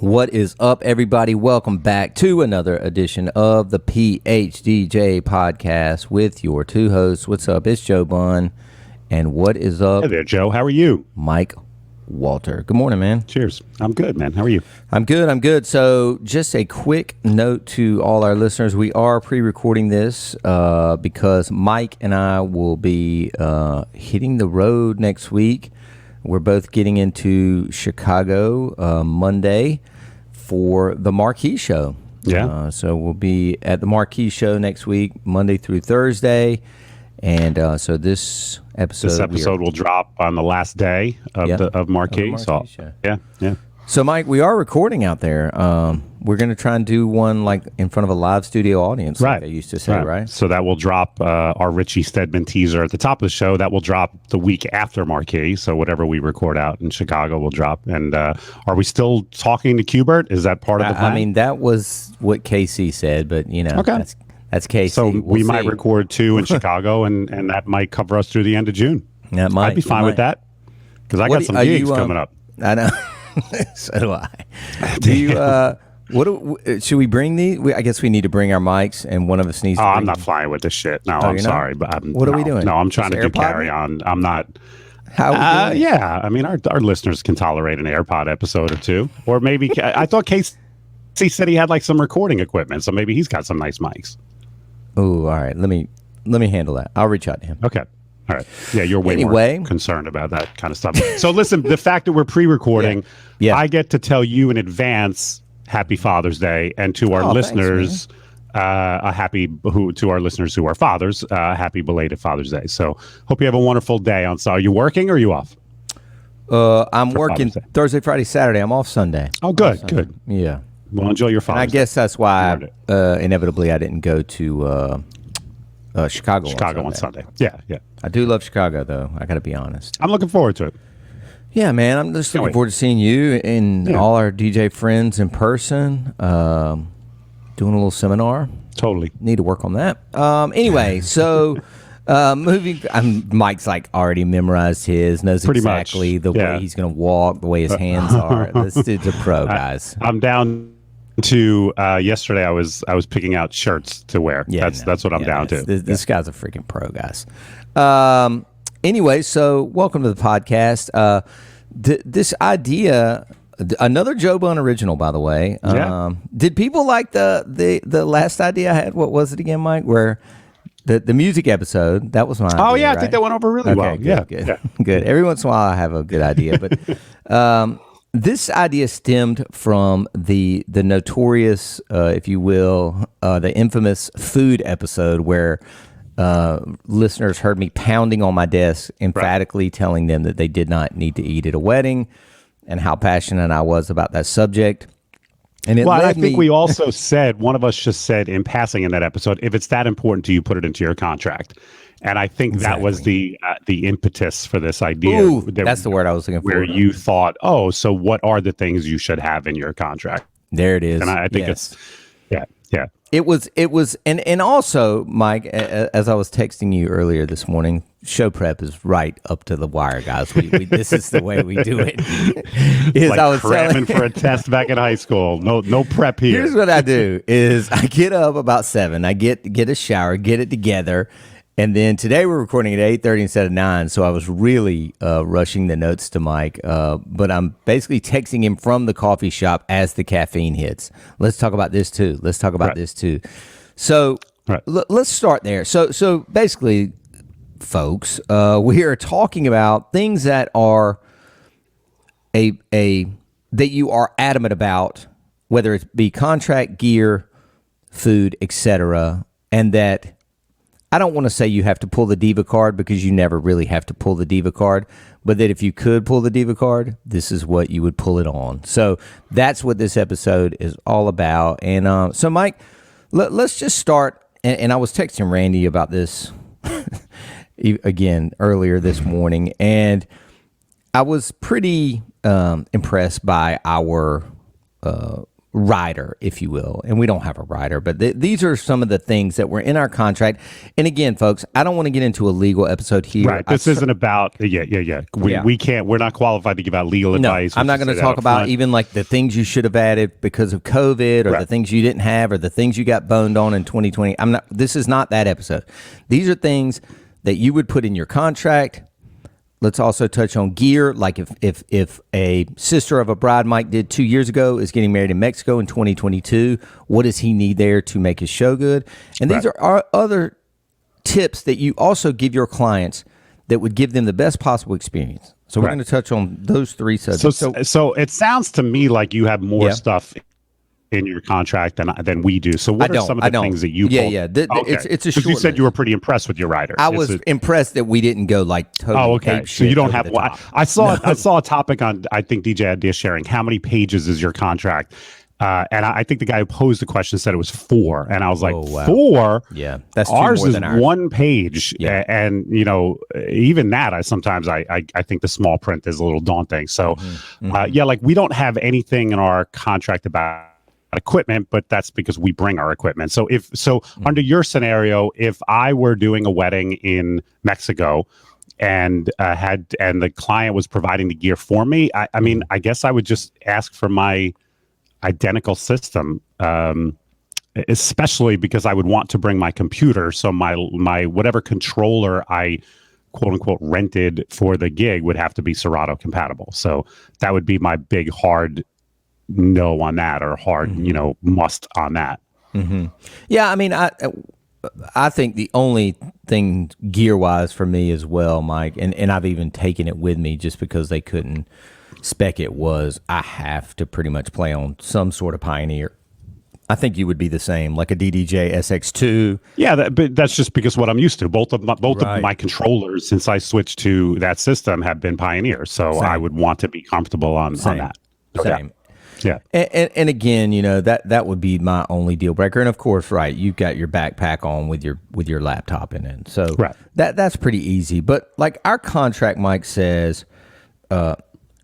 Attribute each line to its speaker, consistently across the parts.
Speaker 1: What is up, everybody? Welcome back to another edition of the PHDJ podcast with your two hosts. What's up? It's Joe Bunn. And what is up?
Speaker 2: Hey there, Joe. How are you?
Speaker 1: Mike Walter. Good morning, man.
Speaker 2: Cheers. I'm good, man. How are you?
Speaker 1: I'm good. So just a quick note to all our listeners. We are pre-recording this because Mike and I will be hitting the road next week. We're both getting into Chicago Monday for the Marquee Show.
Speaker 2: Yeah.
Speaker 1: So we'll be at the Marquee Show next week, Monday through Thursday. And so this episode
Speaker 2: will drop on the last day of Marquee.
Speaker 1: Show.
Speaker 2: Yeah.
Speaker 1: So, Mike, we are recording out there. We're going to try and do one like in front of a live studio audience,
Speaker 2: right?
Speaker 1: Like I used to say, right?
Speaker 2: So that will drop our Richie Stedman teaser at the top of the show. That will drop the week after Marquee. So whatever we record out in Chicago will drop. And are we still talking to Qbert? Is that part of the plan?
Speaker 1: I mean, that was what KC said, but you know,
Speaker 2: okay.
Speaker 1: That's KC.
Speaker 2: So we might
Speaker 1: see.
Speaker 2: record 2 in Chicago, and that might cover us through the end of June.
Speaker 1: That might.
Speaker 2: I'd be fine with that because I got some gigs coming up.
Speaker 1: I know. So do I. Do you? Should we bring these? I guess we need to bring our mics, and one of us needs to.
Speaker 2: I'm not flying with this shit. No, I'm sorry, but
Speaker 1: what are we doing?
Speaker 2: No, I'm trying to do carry on. I'm not.
Speaker 1: How? Are we doing?
Speaker 2: Yeah, I mean, our listeners can tolerate an AirPod episode or two, or maybe I thought Casey said he had like some recording equipment, so maybe he's got some nice mics.
Speaker 1: Oh, all right. Let me handle that. I'll reach out to him.
Speaker 2: Okay. All right. Yeah, you're way more concerned about that kind of stuff. So listen, the fact that we're pre-recording, I get to tell you in advance Happy Father's Day, and to our listeners, to our listeners who are fathers, happy belated Father's Day. So hope you have a wonderful day. Are you working or are you off?
Speaker 1: I'm working Thursday, Friday, Saturday. I'm off Sunday.
Speaker 2: Oh, good.
Speaker 1: Yeah.
Speaker 2: Well, enjoy your Father's
Speaker 1: Day. I guess that's why inevitably I didn't go to Chicago
Speaker 2: on Sunday. Yeah.
Speaker 1: I do love Chicago, though. I got to be honest.
Speaker 2: I'm looking forward to it.
Speaker 1: Yeah, man. I'm just looking forward to seeing you and all our DJ friends in person. Doing a little seminar.
Speaker 2: Totally.
Speaker 1: Need to work on that. Anyway, so moving. Mike's like already memorized his, knows
Speaker 2: pretty
Speaker 1: exactly
Speaker 2: much.
Speaker 1: The way he's going to walk, the way his hands are. This dude's a pro, guys.
Speaker 2: I'm down to yesterday. I was picking out shirts to wear. Yeah, that's what I'm down to.
Speaker 1: This guy's a freaking pro, guys. Anyway, so welcome to the podcast. This idea, another Joe Bunn original, by the way. Did people like the last idea I had? What was it again, Mike? Where the music episode, that was my idea,
Speaker 2: right?
Speaker 1: I
Speaker 2: think that went over really well.
Speaker 1: Good. Every once in a while I have a good idea, but this idea stemmed from the notorious, if you will, the infamous food episode where listeners heard me pounding on my desk, emphatically telling them that they did not need to eat at a wedding and how passionate I was about that subject. And
Speaker 2: I think we also said, one of us just said in passing in that episode, if it's that important to you, put it into your contract. And I think that was the impetus for this idea.
Speaker 1: Ooh, that's the word I was looking for.
Speaker 2: Where you thought, so what are the things you should have in your contract?
Speaker 1: There it is.
Speaker 2: And I think it's, yeah.
Speaker 1: It was, and also, Mike, as I was texting you earlier this morning, show prep is right up to the wire, guys. This is the way we do it.
Speaker 2: I was cramming for a test back in high school. No prep here.
Speaker 1: Here's what I do: is I get up about 7, I get a shower, get it together. And then today we're recording at 8:30 instead of 9, so I was really rushing the notes to Mike. But I'm basically texting him from the coffee shop as the caffeine hits. Let's talk about this too. So let's start there. So basically, folks, we are talking about things that are that you are adamant about, whether it be contract, gear, food, etc., and that. I don't want to say you have to pull the diva card because you never really have to pull the diva card, but that if you could pull the diva card, this is what you would pull it on. So that's what this episode is all about. And so, Mike, let's just start. And I was texting Randy about this again earlier this morning, and I was pretty impressed by our rider, if you will. And we don't have a rider, but these are some of the things that were in our contract. And again, folks, I don't want to get into a legal episode here.
Speaker 2: Right. This isn't about, we can't, we're not qualified to give out legal advice.
Speaker 1: I'm not going to talk about even like the things you should have added because of COVID or the things you didn't have or the things you got boned on in 2020. This is not that episode. These are things that you would put in your contract. Let's also touch on gear. Like if a sister of a bride Mike did 2 years ago is getting married in Mexico in 2022, what does he need there to make his show good? And these are our other tips that you also give your clients that would give them the best possible experience. So we're going to touch on those three subjects.
Speaker 2: So it sounds to me like you have more stuff in your contract than we do. So what are some of the things that you
Speaker 1: it's a short
Speaker 2: you said you were pretty impressed with your rider.
Speaker 1: I was impressed that we didn't go like totally
Speaker 2: so you don't have one. I saw a topic on, I think DJ Idea sharing, how many pages is your contract? And I think the guy who posed the question said it was 4, and I was like, 4?
Speaker 1: Yeah, that's
Speaker 2: ours
Speaker 1: more
Speaker 2: is
Speaker 1: than ours.
Speaker 2: 1 page, and even that, I sometimes think the small print is a little daunting. So, like we don't have anything in our contract about equipment, but that's because we bring our equipment. So under your scenario, if I were doing a wedding in Mexico and the client was providing the gear for me, I mean, I guess I would just ask for my identical system, especially because I would want to bring my computer. So my whatever controller I quote unquote rented for the gig would have to be Serato compatible. So that would be my big hard no on that, or hard must on that.
Speaker 1: Yeah, I mean, I think the only thing gear wise for me as well, Mike, and I've even taken it with me just because they couldn't spec it, was I have to pretty much play on some sort of Pioneer. I think you would be the same, like a DDJ SX2.
Speaker 2: Yeah, but that's just because what I'm used to. Both of my controllers since I switched to that system have been Pioneer, so I would want to be comfortable on that.
Speaker 1: Same.
Speaker 2: Yeah.
Speaker 1: And again, that would be my only deal breaker. And of course, you've got your backpack on with your laptop in it. So that's pretty easy. But like our contract, Mike says,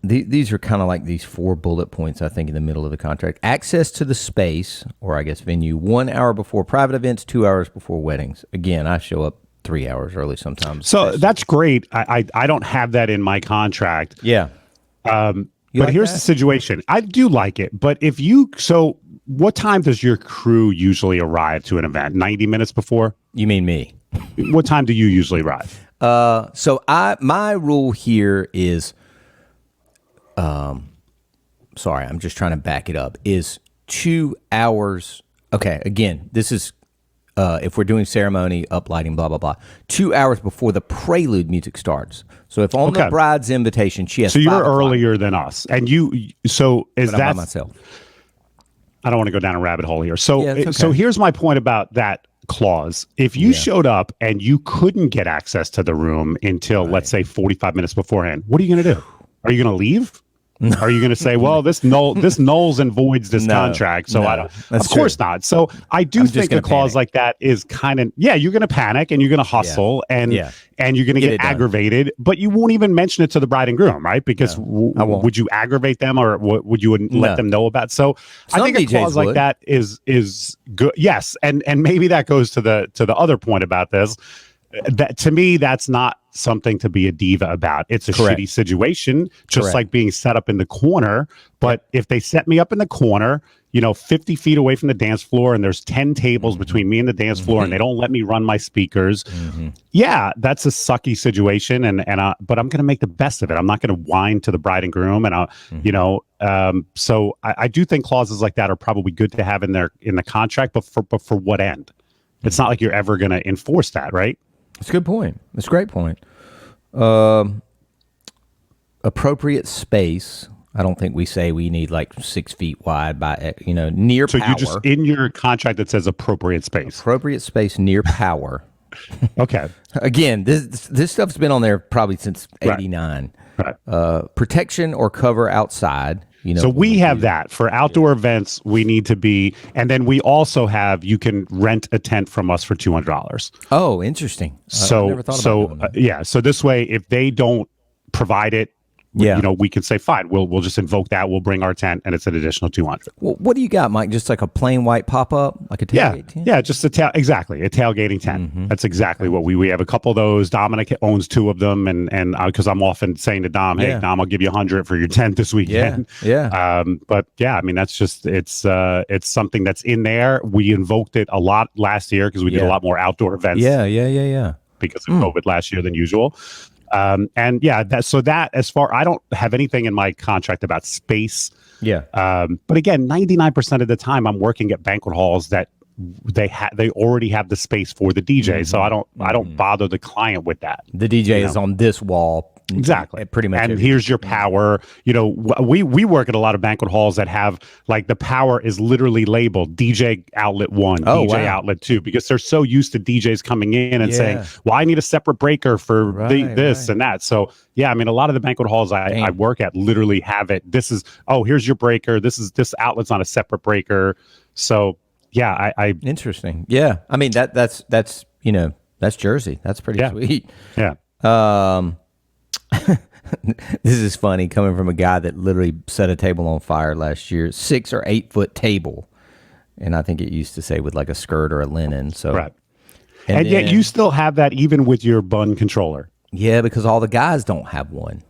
Speaker 1: these are kind of like these 4 bullet points, I think, in the middle of the contract. Access to the space, or I guess venue, 1 hour before private events, 2 hours before weddings. Again, I show up 3 hours early sometimes.
Speaker 2: So that's great. I don't have that in my contract.
Speaker 1: Yeah.
Speaker 2: But here's the situation. I do like it. But what time does your crew usually arrive to an event? 90 minutes before?
Speaker 1: You mean me?
Speaker 2: What time do you usually arrive?
Speaker 1: So my rule here is, sorry, I'm just trying to back it up, is 2 hours. Okay, again, this is, if we're doing ceremony, uplighting, blah, blah, blah, 2 hours before the prelude music starts. So if on the bride's invitation, she has
Speaker 2: So you're earlier than us. And is that...
Speaker 1: by myself.
Speaker 2: I don't want to go down a rabbit hole here. So here's my point about that clause. If you showed up and you couldn't get access to the room until, let's say, 45 minutes beforehand, what are you going to do? Are you going to leave? Are you going to say, well, this nulls and voids this contract? So I don't. Of course not. So I do think a clause like that is kind of, you're going to panic and you're going to hustle and you're going to get aggravated, but you won't even mention it to the bride and groom, right? Because would you aggravate them, or would you let them know about? So I think a clause like that is good. Yes, and maybe that goes to the other point about this. That to me, that's not something to be a diva about. It's a shitty situation, just like being set up in the corner. But if they set me up in the corner, 50 feet away from the dance floor, and there's 10 tables between me and the dance floor, and they don't let me run my speakers, that's a sucky situation. But I'm going to make the best of it. I'm not going to whine to the bride and groom, and so I do think clauses like that are probably good to have in the contract. But for what end? It's not like you're ever going to enforce that, right?
Speaker 1: That's a good point. That's a great point. Appropriate space. I don't think we say we need like 6 feet wide by, near power. So you just,
Speaker 2: in your contract that says appropriate space.
Speaker 1: Appropriate space near power.
Speaker 2: Okay.
Speaker 1: Again, this stuff's been on there probably since 89. Right. Protection or cover outside.
Speaker 2: So we have that for outdoor events. We need to be, and then we also have, you can rent a tent from us for $200.
Speaker 1: Oh, interesting. I never thought about that.
Speaker 2: So this way, if they don't provide it we can say, fine, we'll just invoke that. We'll bring our tent, and it's an additional $200.
Speaker 1: Well, what do you got, Mike? Just like a plain white pop-up, like a tailgate tent?
Speaker 2: Yeah, just a tailgating tent. That's exactly what we have. A couple of those. Dominic owns 2 of them, and because I'm often saying to Dom, hey, Dom, I'll give you 100 for your tent this weekend. But yeah, I mean, that's just it's something that's in there. We invoked it a lot last year because we did a lot more outdoor events. Because of COVID last year than usual. And that as far, I don't have anything in my contract about space. But again, 99% of the time I'm working at banquet halls that they already have the space for the DJ. So I don't bother the client with that.
Speaker 1: The DJ is on this wall.
Speaker 2: Exactly.
Speaker 1: Pretty much.
Speaker 2: And here's your power. We work at a lot of banquet halls that have like the power is literally labeled DJ outlet 1, DJ outlet 2, because they're so used to DJs coming in and saying, well, I need a separate breaker for this and that. So yeah, I mean, a lot of the banquet halls I work at literally have it. This is, here's your breaker. This outlet's on a separate breaker. So yeah, I
Speaker 1: interesting. Yeah. I mean, that's Jersey. That's pretty sweet.
Speaker 2: Yeah.
Speaker 1: This is funny coming from a guy that literally set a table on fire last year, 6 or 8 foot table. And I think it used to say with like a skirt or a linen. So,
Speaker 2: right. And yet you still have that even with your Bunn controller.
Speaker 1: Yeah, because all the guys don't have one.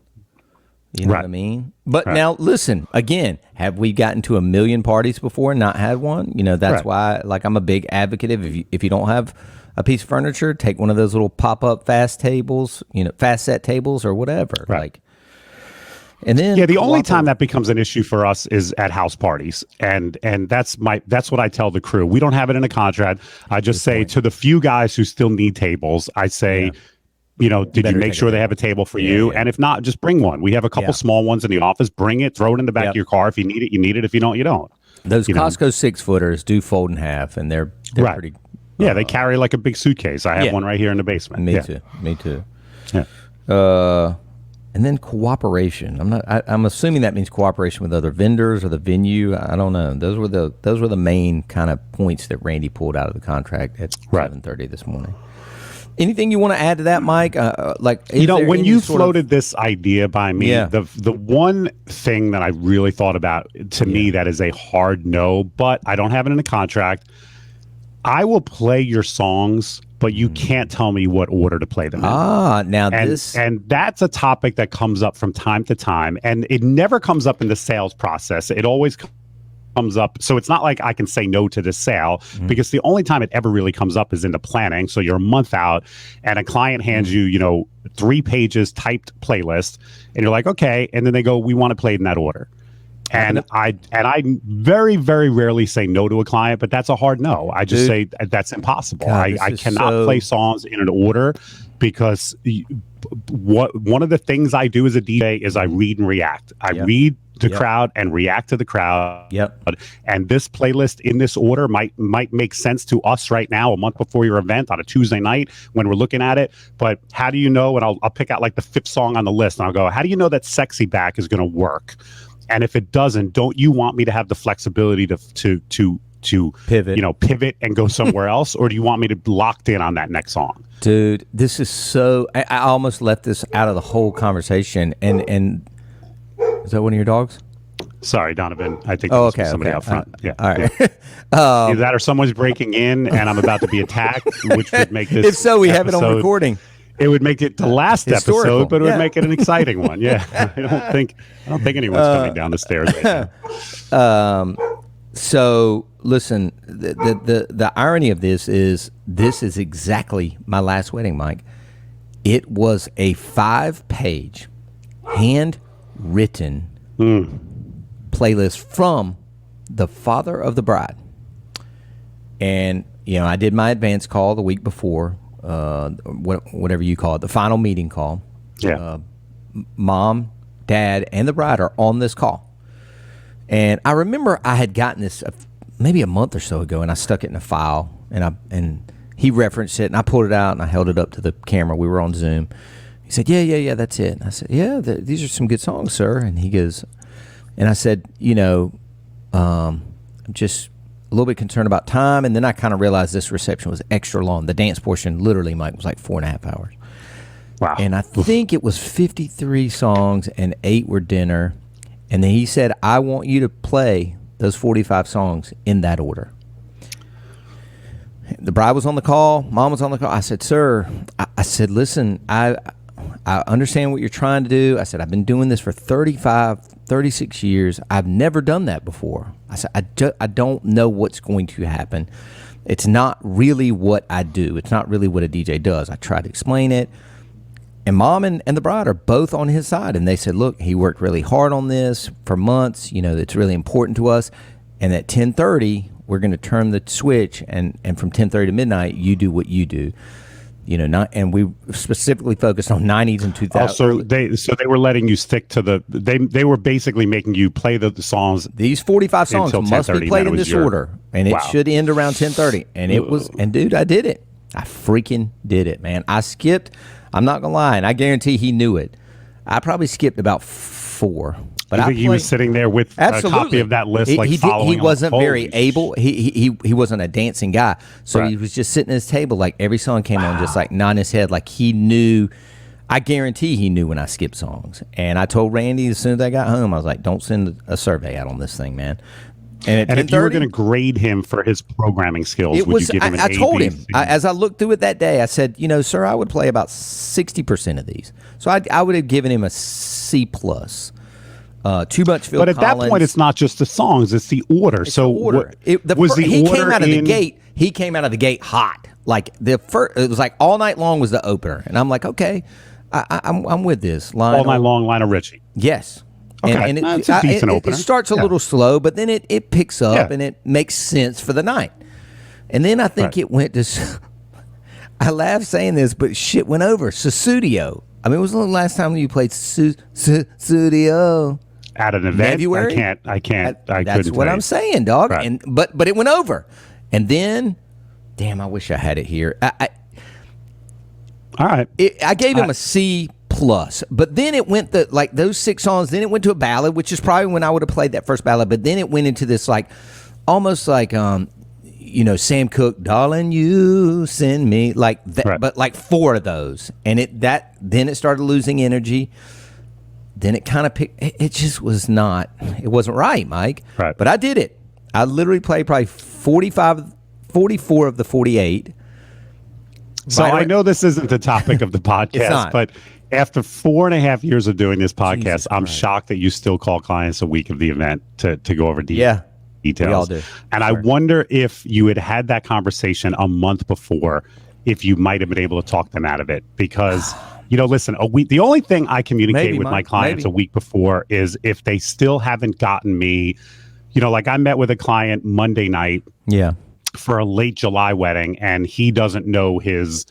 Speaker 1: You know what I mean? But now listen, again, have we gotten to 1 million parties before and not had one? That's why I'm a big advocate of if you don't have a piece of furniture, take one of those little pop-up fast tables, fast set tables or whatever.
Speaker 2: Right.
Speaker 1: And then
Speaker 2: the only time that becomes an issue for us is at house parties. And that's what I tell the crew. We don't have it in a contract. I just say to the few guys who still need tables, I say, did you make sure they have a table for you? And if not, just bring one. We have a couple small ones in the office. Bring it, throw it in the back of your car. If you need it, you need it. If you don't, you don't.
Speaker 1: Those Costco 6-footers do fold in half, and they're pretty.
Speaker 2: Yeah, they carry like a big suitcase. I have one right here in the basement.
Speaker 1: Me too.
Speaker 2: Yeah.
Speaker 1: And then cooperation. I'm assuming that means cooperation with other vendors or the venue. I don't know. Those were the main kind of points that Randy pulled out of the contract at 7:30 this morning. Anything you want to add to that, Mike?
Speaker 2: When you floated this idea by me, the one thing that I really thought about to me that is a hard no, but I don't have it in a contract. I will play your songs, but you can't tell me what order to play them in. And that's a topic that comes up from time to time, and it never comes up in the sales process. It always comes up. So it's not like I can say no to the sale because the only time it ever really comes up is in the planning. So you're a month out and a client hands you, 3 pages typed playlist and you're like, okay. And then they go, we want to play it in that order. And I very, very rarely say no to a client, but that's a hard no. I just say that's impossible. I cannot play songs in an order because one of the things I do as a DJ is I read and react. I read the crowd and react to the crowd. And this playlist in this order might make sense to us right now, a month before your event on a Tuesday night when we're looking at it. But how do you know? And I'll pick out like the 5th song on the list and I'll go, how do you know that Sexy Back is going to work? And if it doesn't, don't you want me to have the flexibility to pivot and go somewhere else, or do you want me to be locked in on that next song?
Speaker 1: Dude, this is so. I almost left this out of the whole conversation. And is that one of your dogs?
Speaker 2: Sorry, Donovan. I think somebody out front.
Speaker 1: All right.
Speaker 2: Either that or someone's breaking in, and I'm about to be attacked, which would make this.
Speaker 1: If so, we have it on recording.
Speaker 2: It would make it the last episode, but it would make it an exciting one. Yeah, I don't think anyone's coming down the stairs right now.
Speaker 1: So listen, the irony of this is exactly my last wedding, Mike. It was a 5-page, handwritten playlist from the father of the bride, and I did my advance call the week before. Whatever you call it, the final meeting call. Mom, Dad, and the bride are on this call. And I remember I had gotten this maybe a month or so ago, and I stuck it in a file, and he referenced it, and I pulled it out, and I held it up to the camera. We were on Zoom. He said, yeah, that's it. And I said, yeah, these are some good songs, sir. And he goes, and I said, I'm just a little bit concerned about time, and then I kind of realized this reception was extra long. The dance portion, literally, Mike, was like 4.5 hours.
Speaker 2: Wow.
Speaker 1: And I think it was 53 songs and 8 were dinner. And then he said, I want you to play those 45 songs in that order. The bride was on the call. Mom was on the call. I said, sir, I said, listen, I understand what you're trying to do. I said, I've been doing this for 36 years. I've never done that before. I said, I don't know what's going to happen. It's not really what I do. It's not really what a DJ does. I try to explain it. And Mom and the bride are both on his side. And they said, look, he worked really hard on this for months. You know, it's really important to us. And at 10:30, we're going to turn the switch. And from 10:30 to midnight, you do what you do. You know, and we specifically focused on 90s and 2000s.
Speaker 2: So they were letting you stick to they were basically making you play the songs.
Speaker 1: These 45 songs must be played in this order. And it should end around 10:30. And it was, and dude, I did it. I freaking did it, man. I skipped. I'm not going to lie, and I guarantee he knew it. I probably skipped about 4. But
Speaker 2: I think he was sitting there with a copy of that list,
Speaker 1: he wasn't very able. He wasn't a dancing guy, so he was just sitting at his table. Like every song came on, just like nodding his head, like he knew. I guarantee he knew when I skipped songs. And I told Randy as soon as I got home, I was like, "Don't send a survey out on this thing, man."
Speaker 2: And if you were going to grade him for his programming skills, would you give him an A,
Speaker 1: I told
Speaker 2: B,
Speaker 1: him,
Speaker 2: C?
Speaker 1: as I looked through it that day, I said, you know, sir, I would play about 60% of these. So I would have given him a C+. Too much Phil
Speaker 2: But at
Speaker 1: Collins.
Speaker 2: that point, it's not just the songs; it's the order.
Speaker 1: It's the order. He came out of the gate. He came out of the gate hot. Like it was like All Night Long was the opener, and I'm like, okay, I'm with this.
Speaker 2: All Night Long, Lionel Richie.
Speaker 1: Yes.
Speaker 2: Okay.
Speaker 1: And
Speaker 2: it's a decent opener.
Speaker 1: It starts a little slow, but then it picks up and it makes sense for the night. And then I think it went to. I laugh saying this, but shit went over. Studio. I mean, it was the last time you played Studio.
Speaker 2: At an event,
Speaker 1: February?
Speaker 2: I can't.
Speaker 1: That's what I'm saying, dog. Right. And but it went over, and then, damn, I wish I had it here.
Speaker 2: All right,
Speaker 1: I gave him a C+, but then it went like those 6 songs. Then it went to a ballad, which is probably when I would have played that first ballad. But then it went into this like, almost like you know, Sam Cooke, darling, you send me like that, but like 4 of those, and then it started losing energy. Then it kind of picked. It just was not. It wasn't right, Mike.
Speaker 2: Right.
Speaker 1: But I did it. I literally played probably 44 of the 48.
Speaker 2: So I know this isn't the topic of the podcast, but after 4.5 years of doing this podcast, I'm shocked that you still call clients a week of the event to go over details.
Speaker 1: We all do.
Speaker 2: And I wonder if you had that conversation a month before, if you might have been able to talk them out of it. Because, you know, listen, a week. The only thing I communicate with my clients a week before is if they still haven't gotten me, you know, like I met with a client Monday night.
Speaker 1: Yeah.
Speaker 2: For a late July wedding, and he doesn't know his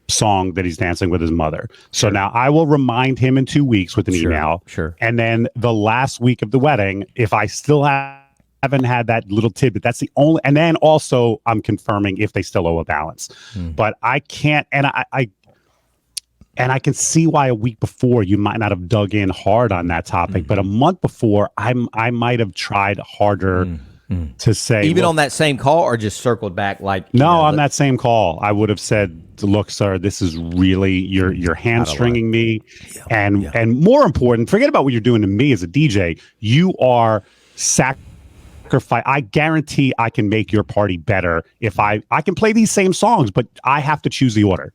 Speaker 2: song that he's dancing with his mother. So now I will remind him in 2 weeks with an email.
Speaker 1: Sure.
Speaker 2: And then the last week of the wedding, if I still haven't had that little tidbit, that's the only. And then also I'm confirming if they still owe a balance. But I can't, and I can see why a week before you might not have dug in hard on that topic, but a month before I might have tried harder. To say,
Speaker 1: even on that same call, or just circled back like
Speaker 2: on that same call, I would have said, "Look, sir, this is really you're hamstringing me, and more important, forget about what you're doing to me as a DJ. You are sacrifice. I guarantee I can make your party better if I can play these same songs, but I have to choose the order."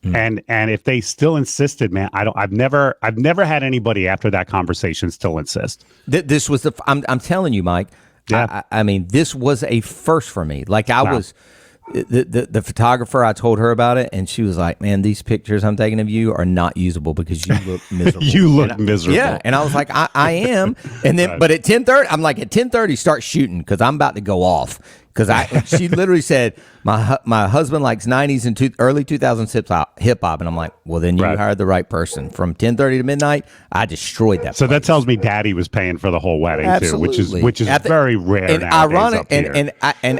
Speaker 2: And if they still insisted, man, I've never had anybody after that conversation still insist.
Speaker 1: This was I'm telling you, Mike. Yeah. I mean, this was a first for me. Like I was, the photographer, I told her about it, and she was like, man, these pictures I'm taking of you are not usable because you look miserable.
Speaker 2: You look miserable.
Speaker 1: Yeah. And I was like, I am. And then, but at 10:30, I'm like, at 10:30, start shooting because I'm about to go off. Because she literally said, my husband likes 90s and early 2000s hip hop. And I'm like, well, then you hired the right person. From 10:30 to midnight, I destroyed that.
Speaker 2: So that tells me Daddy was paying for the whole wedding too, which is very rare.
Speaker 1: And ironic, and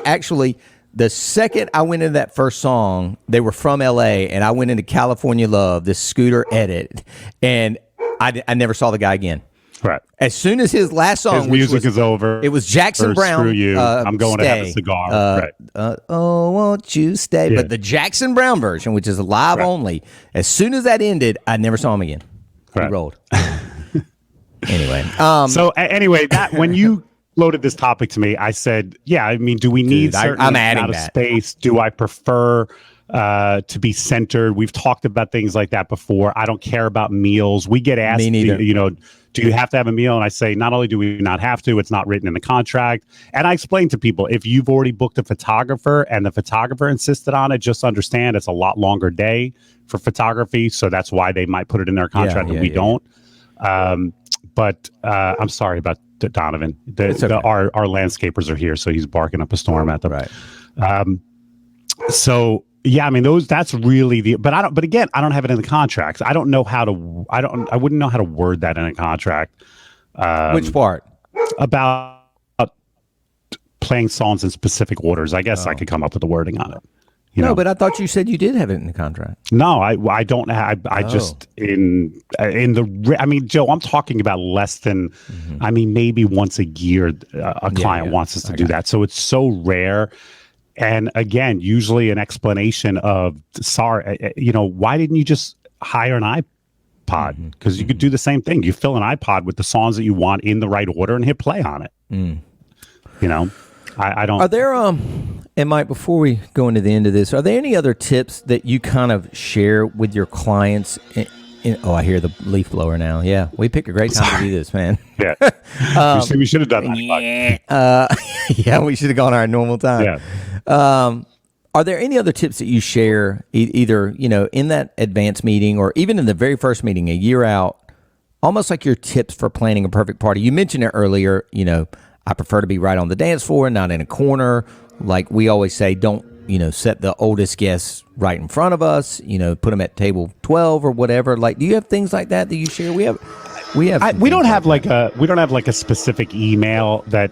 Speaker 1: actually, the second I went into that first song, they were from LA, and I went into California Love, this Scooter edit, and I never saw the guy again.
Speaker 2: Right.
Speaker 1: As soon as his last song,
Speaker 2: his music is over,
Speaker 1: it was Jackson Brown.
Speaker 2: Screw you. I'm going to have a cigar. Right.
Speaker 1: Oh, won't you stay? Yeah. But the Jackson Brown version, which is live only, as soon as that ended, I never saw him again. He rolled. Anyway.
Speaker 2: Anyway, that when you loaded this topic to me, I said, yeah, I mean, do we need certain amount of space? Do I prefer to be centered? We've talked about things like that before. I don't care about meals. We get asked, do you have to have a meal? And I say, not only do we not have to, it's not written in the contract. And I explain to people, if you've already booked a photographer and the photographer insisted on it, just understand it's a lot longer day for photography. So that's why they might put it in their contract and we don't. But I'm sorry about Donovan. Our landscapers are here, so he's barking up a storm at them. Right. So yeah, I mean that's really but again, I don't have it in the contracts. I wouldn't know how to word that in a contract.
Speaker 1: Which part?
Speaker 2: About playing songs in specific orders. I guess I could come up with the wording on it.
Speaker 1: But I thought you said you did have it in the contract.
Speaker 2: No, I don't have. I just in the. I mean, Joe, I'm talking about less than. I mean, maybe once a year, a client wants us to do that. So it's so rare. And again, usually an explanation of sorry, why didn't you just hire an iPod? Because you could do the same thing. You fill an iPod with the songs that you want in the right order and hit play on it. I don't.
Speaker 1: Are there and Mike, before we go into the end of this, are there any other tips that you kind of share with your clients? I hear the leaf blower now. Yeah, we picked a great time to do this, man.
Speaker 2: Yeah, we should have done that.
Speaker 1: Yeah, we should have gone our normal time.
Speaker 2: Yeah.
Speaker 1: Are there any other tips that you share, either in that advance meeting or even in the very first meeting a year out, almost like your tips for planning a perfect party? You mentioned it earlier. I prefer to be right on the dance floor, not in a corner. Like we always say, don't, set the oldest guests right in front of us, put them at table 12 or whatever. Like, do you have things like that you share? We don't have like a specific email that,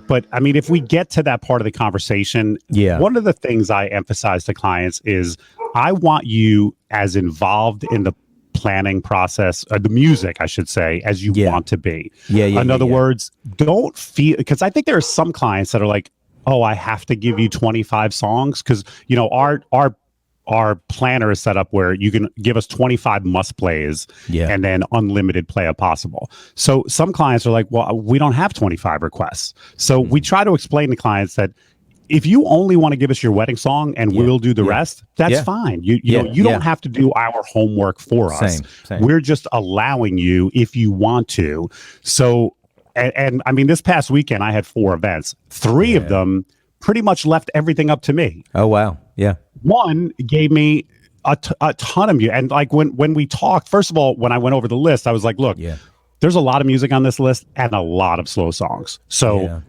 Speaker 1: but I mean, if we get to that part of the conversation, one of the things I emphasize to clients is I want you as involved in the planning process, or the music, I should say, as you want to be. In other words, don't feel, because I think there are some clients that are like, oh, I have to give you 25 songs because our planner is set up where you can give us 25 must plays and then unlimited play possible. So some clients are like, well, we don't have 25 requests. So we try to explain to clients that if you only want to give us your wedding song and we'll do the rest, that's fine. You don't have to do our homework for us. Same.
Speaker 2: We're just allowing you if you want to. So, and I mean, this past weekend I had 4 events. 3 of them pretty much left everything up to me.
Speaker 1: Oh, wow. Yeah.
Speaker 2: One gave me a ton of music. And like when we talked, first of all, when I went over the list, I was like, look, there's a lot of music on this list and a lot of slow songs. So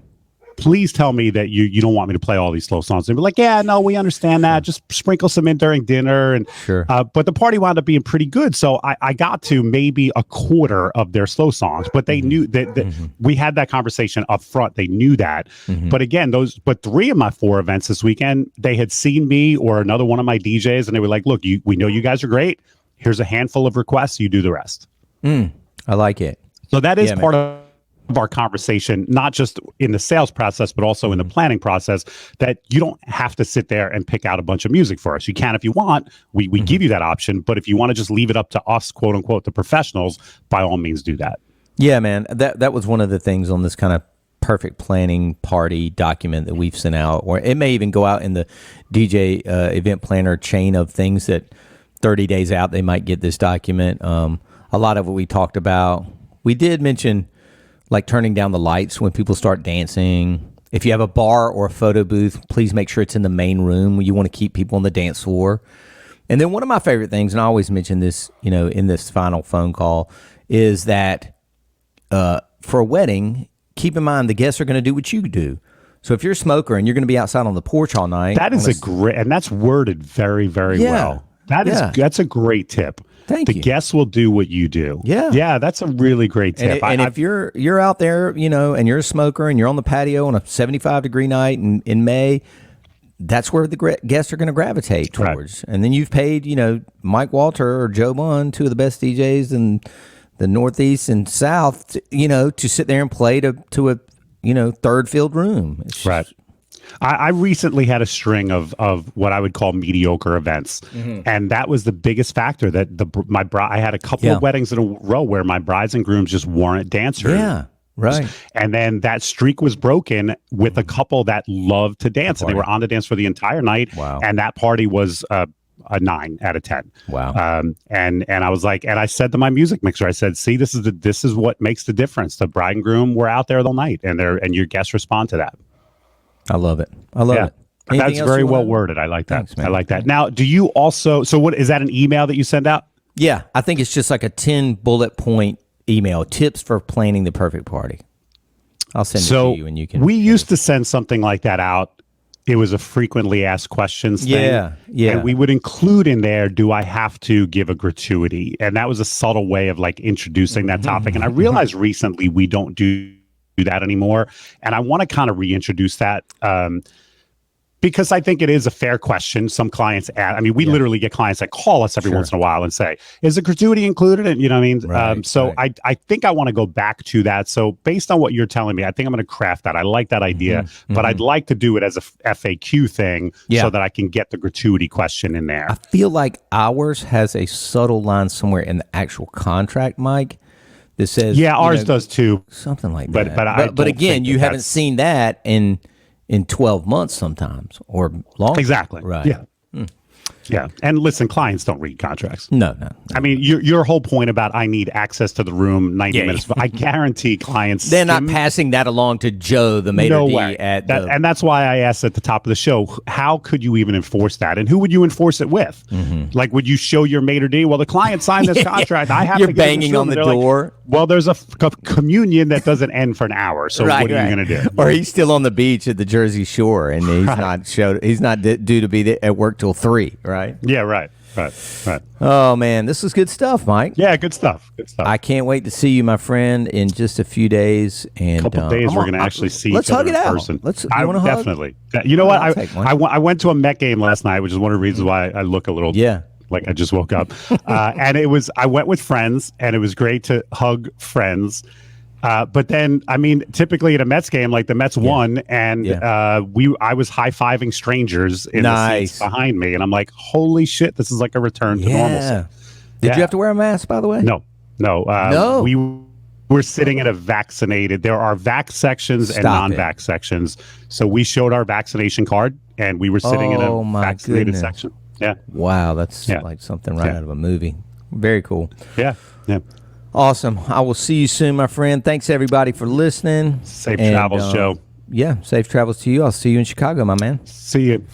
Speaker 2: please tell me that you don't want me to play all these slow songs. And be like, yeah, no, we understand that. Just sprinkle some in during dinner. And but the party wound up being pretty good. So I got to maybe a quarter of their slow songs, but they knew that we had that conversation up front. They knew that. But again, 3 of my 4 events this weekend, they had seen me or another one of my DJs and they were like, look, we know you guys are great. Here's a handful of requests. You do the rest.
Speaker 1: I like it.
Speaker 2: So that is part of our conversation, not just in the sales process, but also in the planning process, that you don't have to sit there and pick out a bunch of music for us. You can if you want. We give you that option. But if you want to just leave it up to us, quote unquote, the professionals, by all means do that.
Speaker 1: Yeah, man. That was one of the things on this kind of perfect planning party document that we've sent out, or it may even go out in the DJ event planner chain of things that 30 days out, they might get this document. A lot of what we talked about, we did mention like turning down the lights when people start dancing. If you have a bar or a photo booth, please make sure it's in the main room. You want to keep people on the dance floor. And then one of my favorite things, and I always mention this, in this final phone call, is that for a wedding, keep in mind the guests are going to do what you do. So if you're a smoker and you're going to be outside on the porch all night,
Speaker 2: that is and that's worded very, very well. That's a great tip.
Speaker 1: Thank you.
Speaker 2: The guests will do what you do. Yeah, that's a really great tip.
Speaker 1: And if you're out there, and you're a smoker and you're on the patio on a 75-degree night in May, that's where the guests are going to gravitate towards. Right. And then you've paid, Mike Walter or Joe Bunn, 2 of the best DJs the Northeast and South, to sit there and play to a third filled room.
Speaker 2: Right. I recently had a string of what I would call mediocre events, and that was the biggest factor. That I had a couple of weddings in a row where my brides and grooms just weren't dancers.
Speaker 1: Yeah, right.
Speaker 2: And then that streak was broken with a couple that loved to dance, and they were on the dance for the entire night.
Speaker 1: Wow.
Speaker 2: And that party was a 9 out of 10.
Speaker 1: Wow.
Speaker 2: And I was like, and I said to my music mixer, I said, see, this is what makes the difference. The bride and groom were out there all night, and your guests respond to that.
Speaker 1: I love it. I love it.
Speaker 2: That's very well worded. I like that. Thanks, I like that. Now, do you also, so what, is that an email that you send out?
Speaker 1: Yeah. I think it's just like a 10 bullet point email, tips for planning the perfect party. I'll send it to you and you can.
Speaker 2: We used to send something like that out. It was a frequently asked questions thing.
Speaker 1: Yeah.
Speaker 2: And we would include in there, do I have to give a gratuity? And that was a subtle way of like introducing that topic. And I realized recently we don't do that anymore. And I want to kind of reintroduce that because I think it is a fair question. Some clients ask, I mean, we literally get clients that call us every once in a while and say, is the gratuity included? And you know what I mean? Right, I think I want to go back to that. So based on what you're telling me, I think I'm going to craft that. I like that idea, but I'd like to do it as a FAQ thing so that I can get the gratuity question in there.
Speaker 1: I feel like ours has a subtle line somewhere in the actual contract, Mike, that says,
Speaker 2: ours does too,
Speaker 1: something like that.
Speaker 2: But
Speaker 1: again, you haven't seen that in 12 months sometimes or longer.
Speaker 2: Exactly.
Speaker 1: Right.
Speaker 2: Yeah. Yeah. And listen, clients don't read contracts.
Speaker 1: No.
Speaker 2: I mean, your whole point about I need access to the room 90 minutes. I guarantee clients.
Speaker 1: They're not passing that along to Joe, the maitre d' at
Speaker 2: and that's why I asked at the top of the show, how could you even enforce that? And who would you enforce it with? Like, would you show your maitre d'? Well, the client signed this contract. I have
Speaker 1: You're
Speaker 2: to
Speaker 1: banging on the door.
Speaker 2: Like, well, there's a communion that doesn't end for an hour. So what are you going to do?
Speaker 1: Or he's still on the beach at the Jersey Shore and he's not due to be at work till 3, right?
Speaker 2: Yeah, right.
Speaker 1: Oh, man, this is good stuff, Mike.
Speaker 2: Yeah, good stuff.
Speaker 1: I can't wait to see you, my friend, in just a few days. And
Speaker 2: a couple days, we're going to actually see each other in person.
Speaker 1: Let's hug it out.
Speaker 2: Definitely. You know what? I went to a Met game last night, which is one of the reasons why I look a little like I just woke up. And I went with friends, and it was great to hug friends. But then, I mean, typically at a Mets game, like the Mets won, and I was high-fiving strangers in the seats behind me, and I'm like, holy shit, this is like a return to normalcy.
Speaker 1: Did you have to wear a mask, by the way?
Speaker 2: No. We were sitting in a vaccinated. There are vax sections and non-vax sections. So we showed our vaccination card, and we were sitting in a vaccinated section. Yeah.
Speaker 1: Wow, that's like something right out of a movie. Very cool.
Speaker 2: Yeah.
Speaker 1: Awesome. I will see you soon, my friend. Thanks, everybody, for listening.
Speaker 2: Safe travels, Joe.
Speaker 1: Yeah, safe travels to you. I'll see you in Chicago, my man.
Speaker 2: See you.